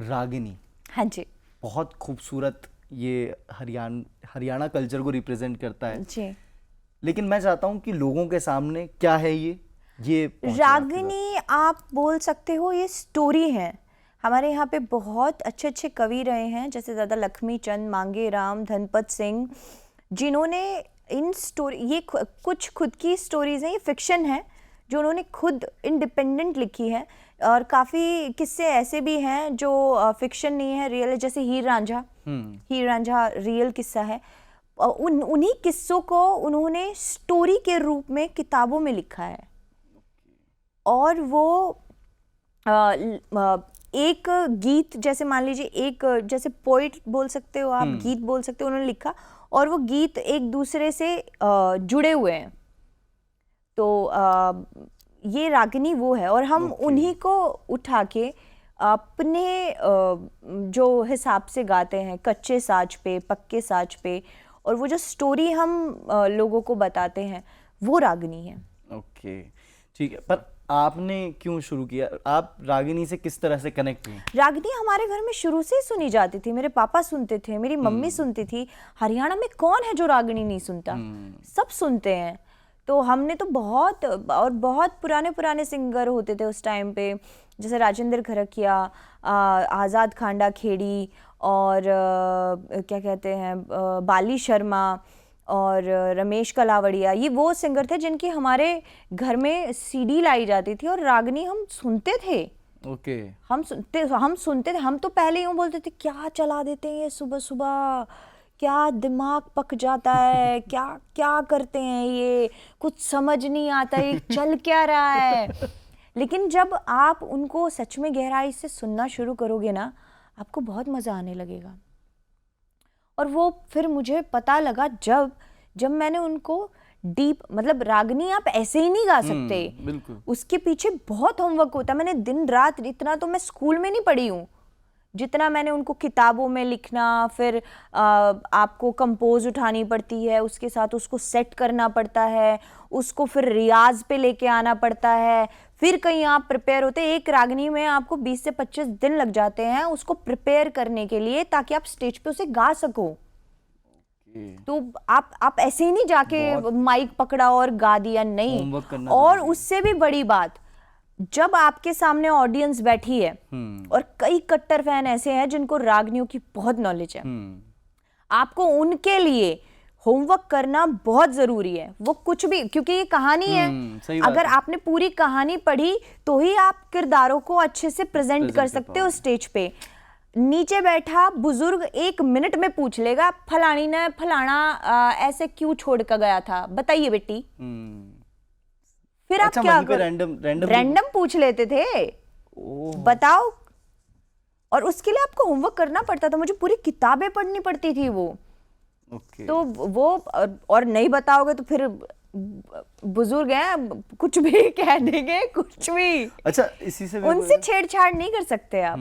रागिनी। हाँ जी बहुत खूबसूरत ये हरियाणा कल्चर को रिप्रेजेंट करता है जी। लेकिन मैं चाहता हूँ कि लोगों के सामने क्या है ये रागिनी आप बोल सकते हो ये स्टोरी है। हमारे यहाँ पे बहुत अच्छे अच्छे कवि रहे हैं, जैसे दादा लक्ष्मी चंद, मांगे राम, धनपत सिंह, जिन्होंने इन स्टोरी ये कुछ खुद की स्टोरीज हैं, ये फिक्शन है जो उन्होंने खुद इंडिपेंडेंट लिखी है। और काफ़ी किस्से ऐसे भी हैं जो फिक्शन नहीं है, रियल है, जैसे हीर रांझा। हीर रांझा रियल किस्सा है। उन्हीं किस्सों को उन्होंने स्टोरी के रूप में किताबों में लिखा है। और वो एक गीत, जैसे मान लीजिए एक जैसे पोइट बोल सकते हो आप, गीत बोल सकते हो, उन्होंने लिखा और वो गीत एक दूसरे से जुड़े हुए हैं। तो ये रागिनी वो है और हम उन्हीं को उठा के अपने जो हिसाब से गाते हैं, कच्चे साज पे, पक्के साज पे, और वो जो स्टोरी हम लोगों को बताते हैं वो रागिनी है। ओके ठीक है, पर आपने क्यों शुरू किया? आप रागिनी से किस तरह से कनेक्ट हुई? रागिनी हमारे घर में शुरू से ही सुनी जाती थी। मेरे पापा सुनते थे, मेरी मम्मी सुनती थी। हरियाणा में कौन है जो रागिनी नहीं सुनता? सब सुनते हैं। तो हमने तो बहुत पुराने पुराने होते थे उस टाइम पे, जैसे राजेंद्र खरकिया, आज़ाद खांडा खेड़ी, और क्या कहते हैं, बाली शर्मा और रमेश कलावड़िया। ये वो सिंगर थे जिनकी हमारे घर में सीडी लाई जाती थी और रागिनी हम सुनते थे। ओके हम सुनते थे। हम तो पहले यूँ बोलते थे, क्या चला देते हैं ये सुबह सुबह, क्या दिमाग पक जाता है, क्या क्या करते हैं ये, कुछ समझ नहीं आता ये चल क्या रहा है। लेकिन जब आप उनको सच में गहराई से सुनना शुरू करोगे ना, आपको बहुत मज़ा आने लगेगा। और वो फिर मुझे पता लगा जब मैंने उनको डीप, मतलब रागिनी आप ऐसे ही नहीं गा सकते, बिल्कुल उसके पीछे बहुत होमवर्क होता है। मैंने दिन रात, इतना तो मैं स्कूल में नहीं पढ़ी हूँ जितना मैंने उनको किताबों में लिखना। फिर आपको कंपोज उठानी पड़ती है, उसके साथ उसको सेट करना पड़ता है, उसको फिर रियाज पे लेके आना पड़ता है, फिर कहीं आप प्रिपेयर होते। एक रागिनी में आपको 20 से 25 दिन लग जाते हैं उसको प्रिपेयर करने के लिए, ताकि आप स्टेज पे उसे गा सको। तो आप ऐसे ही नहीं जाके माइक पकड़ा और गा दिया, नहीं। और उससे भी बड़ी बात, जब आपके सामने ऑडियंस बैठी है और कई कट्टर फैन ऐसे हैं जिनको रागनियों की बहुत नॉलेज है, आपको उनके लिए होमवर्क करना बहुत जरूरी है। वो कुछ भी, क्योंकि ये कहानी है, अगर आपने पूरी कहानी पढ़ी तो ही आप किरदारों को अच्छे से प्रेजेंट कर सकते हो स्टेज पे। नीचे बैठा बुजुर्ग 1 मिनट में पूछ लेगा, फलानी ने फलाना ऐसे क्यों छोड़ कर गया था, बताइए बेटी। फिर आप क्या रैंडम पूछ लेते थे, बताओ। और उसके लिए आपको होमवर्क करना पड़ता था, मुझे पूरी किताबें पढ़नी पड़ती थी वो। तो वो, और नहीं बताओगे तो फिर बुजुर्ग हैं, कुछ भी कह देंगे, कुछ भी। अच्छा, इसी से उनसे छेड़छाड़ नहीं कर सकते आप।